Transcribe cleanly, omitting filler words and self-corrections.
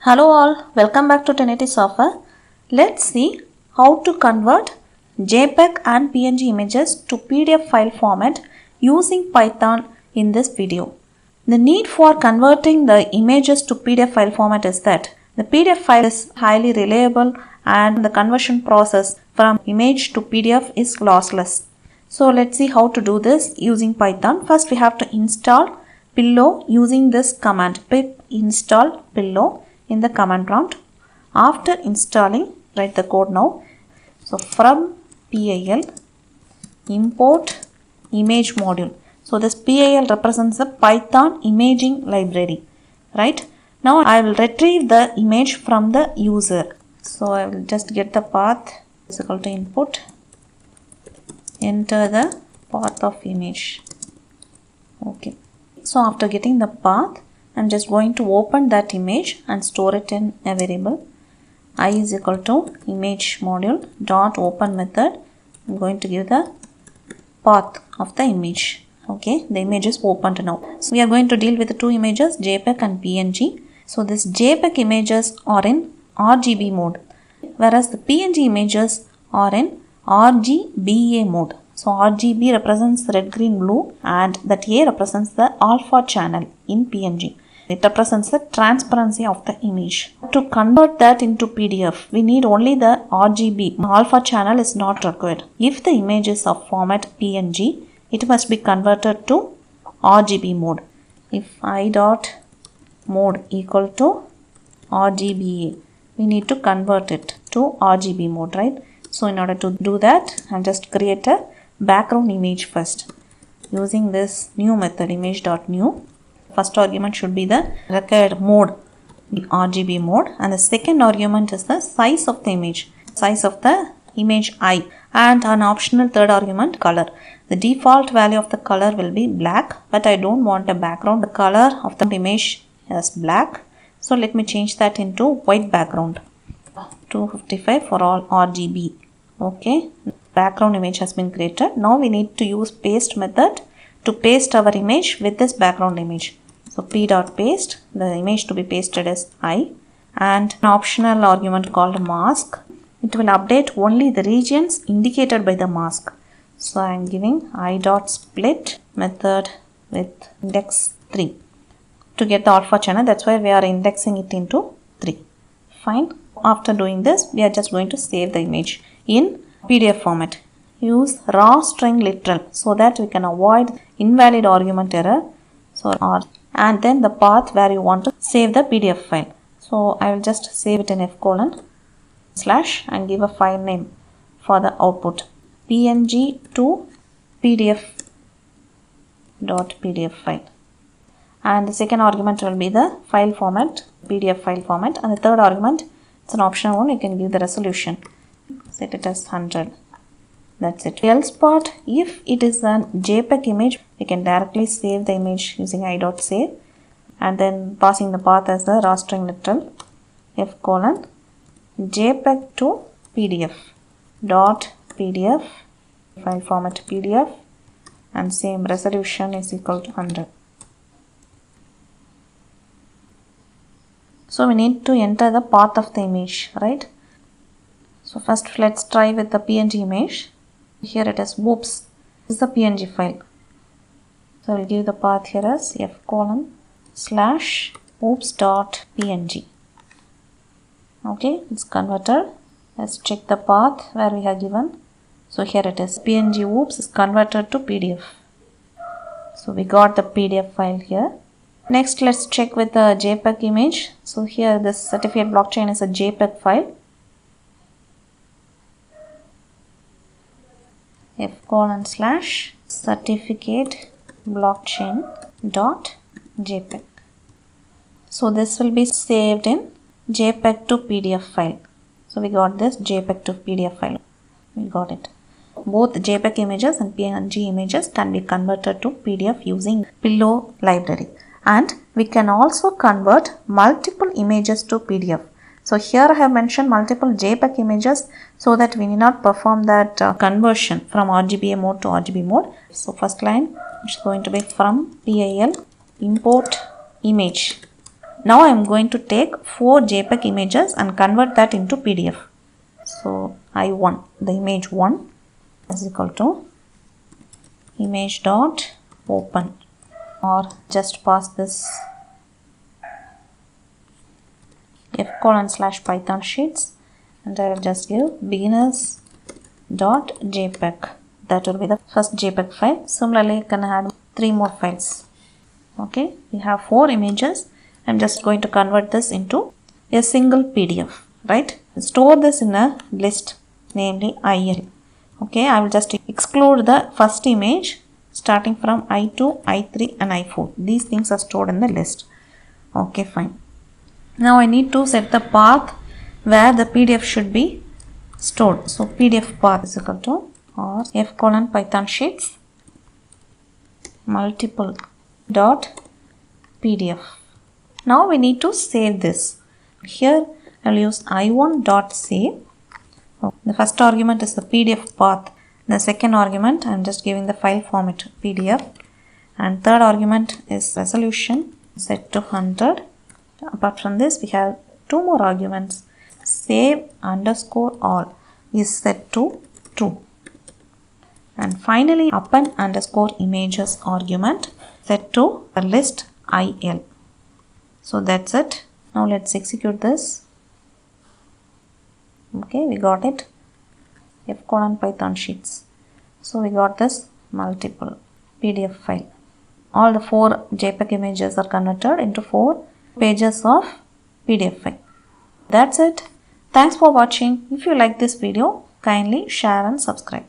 Hello all, welcome back to 1080 Software. Let's see how to convert JPEG and PNG images to PDF file format using Python in this video. The need for converting the images to PDF file format is that the PDF file is highly reliable and the conversion process from image to PDF is lossless. So let's see how to do this using Python. First we have to install Pillow using this command pip install pillow in the command prompt. After installing, write the code now. So from PIL import image module. So this PIL represents the Python imaging library, right? Now I will retrieve the image from the user. So I will just get the path is equal to input, enter the path of image. Okay. So after getting the path, I'm just going to open that image and store it in a variable. I is equal to image module dot open method. I'm going to give the path of the image. Okay, the image is opened now. So we are going to deal with the two images, JPEG and PNG. So this JPEG images are in RGB mode, whereas the PNG images are in RGBA mode. So RGB represents red, green, blue, and that A represents the alpha channel in PNG. It represents the transparency of the image. To convert that into PDF, we need only the RGB. Alpha channel is not required. If the image is of format PNG, it must be converted to RGB mode. If I dot mode equal to RGBA, we need to convert it to RGB mode, right? So in order to do that, I'll just create a background image first using this new method image.new. First argument should be the required mode, RGB mode, and the second argument is the size of the image, size of the image I, and an optional third argument color. The default value of the color will be black, but I don't want a background. The color of the image is black, so let me change that into white background. 255 for all RGB. Okay, background image has been created. Now we need to use paste method to paste our image with this background image. So p.paste, the image to be pasted is I, and an optional argument called mask. It will update only the regions indicated by the mask. So I am giving I.split method with index 3 to get the alpha channel. That's why we are indexing it into 3. Fine. After doing this, we are just going to save the image in PDF format. Use raw string literal so that we can avoid invalid argument error. So R, and then the path where you want to save the PDF file. So I will just save it in F:/ and give a file name for the output PNG to PDF file. And the second argument will be the file format, PDF file format, and the third argument, it's an optional one, you can give the resolution. Set it as 100. That's it. Else part, if it is a JPEG image, we can directly save the image using I.save and then passing the path as the raw string literal F:/ JPEG to PDF dot PDF file format PDF, and same resolution is equal to 100. So we need to enter the path of the image, right? So first let's try with the PNG image. Here it is whoops. This is the PNG file. So I will give the path here as F:/ whoops.png. Okay, it's converted. Let's check the path where we have given. So here it is. PNG whoops is converted to PDF. So we got the PDF file here. Next, let's check with the JPEG image. So here this certificate blockchain is a JPEG file. F:/ certificate blockchain dot JPEG. So this will be saved in JPEG to PDF file. So we got this JPEG to PDF file. We got it. Both JPEG images and PNG images can be converted to PDF using Pillow library. And we can also convert multiple images to PDF. So here I have mentioned multiple JPEG images so that we need not perform that conversion from RGBA mode to RGB mode. So first line which is going to be from PIL import image. Now I am going to take 4 JPEG images and convert that into PDF. So I1, the image 1 is equal to image dot open, or just pass this f:/python sheets, and I will just give beginners dot jpeg. That will be the first JPEG file. Similarly, you can add 3 more files. Okay, we have 4 images. I'm just going to convert this into a single PDF, right? Store this in a list, namely IL. Okay, I will just exclude the first image starting from I2, I3 and I4. These things are stored in the list. Okay, fine. Now I need to set the path where the PDF should be stored. So PDF path is equal to or f:/python sheets multiple dot PDF. Now we need to save this. Here I will use I1.save. The first argument is the PDF path. The second argument I am just giving the file format PDF, and third argument is resolution set to 100. Apart from this, we have 2 more arguments. Save_all is set to true, and finally append_images argument set to the list IL. So that's it. Now let's execute this. Okay, we got it. f:/python sheets. So we got this multiple PDF file. All the 4 JPEG images are converted into 4 pages of PDF file. That's it. Thanks for watching. If you like this video, kindly share and subscribe.